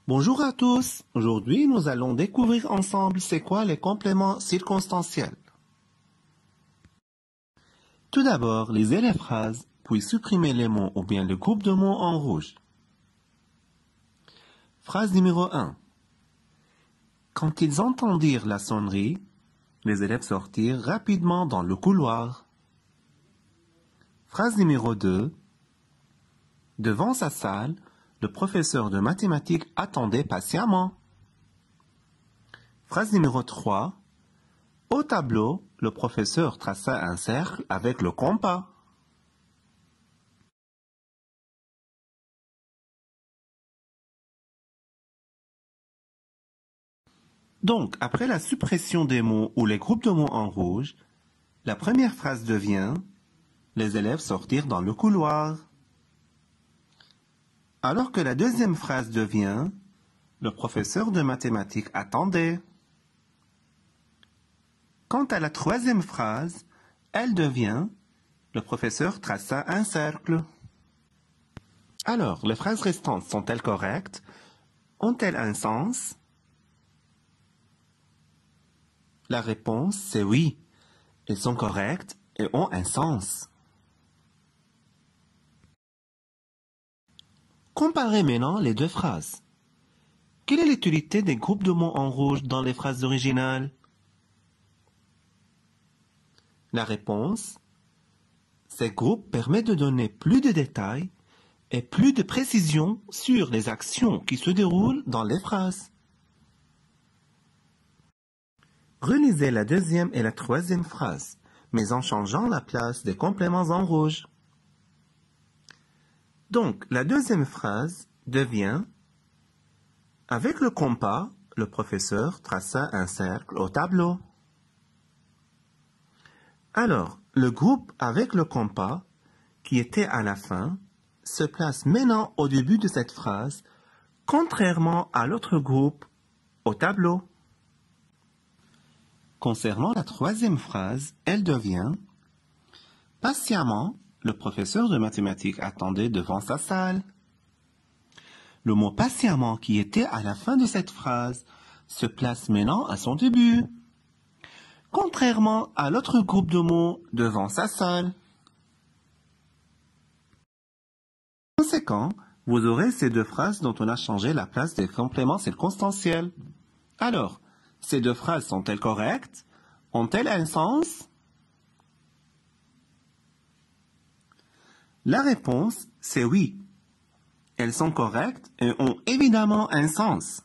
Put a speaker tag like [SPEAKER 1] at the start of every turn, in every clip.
[SPEAKER 1] Bonjour à tous. Aujourd'hui, nous allons découvrir ensemble c'est quoi les compléments circonstanciels. Tout d'abord, lisez les phrases, puis supprimez les mots ou bien le groupe de mots en rouge. Phrase numéro 1. Quand ils entendirent la sonnerie, les élèves sortirent rapidement dans le couloir. Phrase numéro 2. Devant sa salle, le professeur de mathématiques attendait patiemment. Phrase numéro 3. Au tableau, le professeur traça un cercle avec le compas. Donc, après la suppression des mots ou les groupes de mots en rouge, la première phrase devient « Les élèves sortirent dans le couloir ». Alors que la deuxième phrase devient « Le professeur de mathématiques attendait ». Quant à la troisième phrase, elle devient « Le professeur traça un cercle ». Alors, les phrases restantes sont-elles correctes? Ont-elles un sens? La réponse, c'est oui. Elles sont correctes et ont un sens. Comparez maintenant les deux phrases. Quelle est l'utilité des groupes de mots en rouge dans les phrases originales? La réponse, ces groupes permettent de donner plus de détails et plus de précision sur les actions qui se déroulent dans les phrases. Relisez la deuxième et la troisième phrase, mais en changeant la place des compléments en rouge. Donc, la deuxième phrase devient « Avec le compas, le professeur traça un cercle au tableau ». Alors, le groupe avec le compas, qui était à la fin, se place maintenant au début de cette phrase, contrairement à l'autre groupe au tableau. Concernant la troisième phrase, elle devient « Patiemment, le professeur de mathématiques attendait devant sa salle ». Le mot « patiemment » qui était à la fin de cette phrase se place maintenant à son début, contrairement à l'autre groupe de mots « devant sa salle ». Par conséquent, vous aurez ces deux phrases dont on a changé la place des compléments circonstanciels. Alors, ces deux phrases sont-elles correctes? Ont-elles un sens? La réponse, c'est oui. Elles sont correctes et ont évidemment un sens.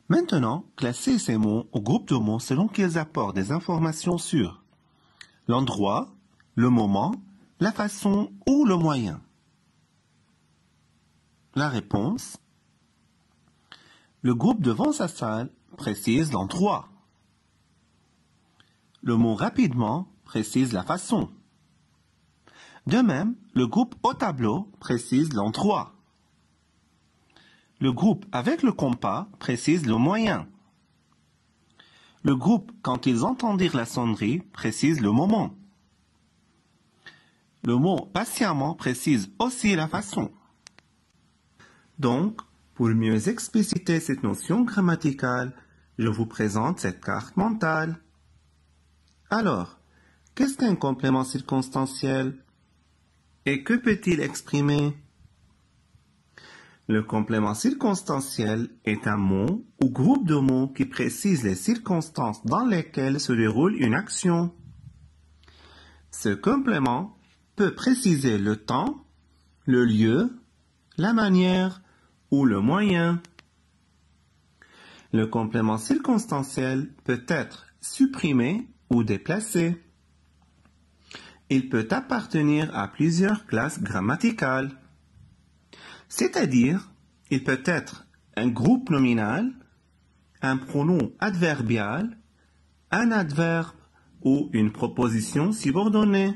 [SPEAKER 1] Maintenant, classez ces mots au groupe de mots selon qu'ils apportent des informations sur l'endroit, le moment, la façon ou le moyen. La réponse, le groupe devant sa salle précise l'endroit. Le mot rapidement précise la façon. De même, le groupe au tableau précise l'endroit. Le groupe avec le compas précise le moyen. Le groupe, quand ils entendirent la sonnerie, précise le moment. Le mot patiemment précise aussi la façon. Donc, pour mieux expliciter cette notion grammaticale, je vous présente cette carte mentale. Alors, qu'est-ce qu'un complément circonstanciel? Et que peut-il exprimer? Le complément circonstanciel est un mot ou groupe de mots qui précise les circonstances dans lesquelles se déroule une action. Ce complément peut préciser le temps, le lieu, la manière ou le moyen. Le complément circonstanciel peut être supprimé ou déplacé. Il peut appartenir à plusieurs classes grammaticales. C'est-à-dire, il peut être un groupe nominal, un pronom adverbial, un adverbe ou une proposition subordonnée.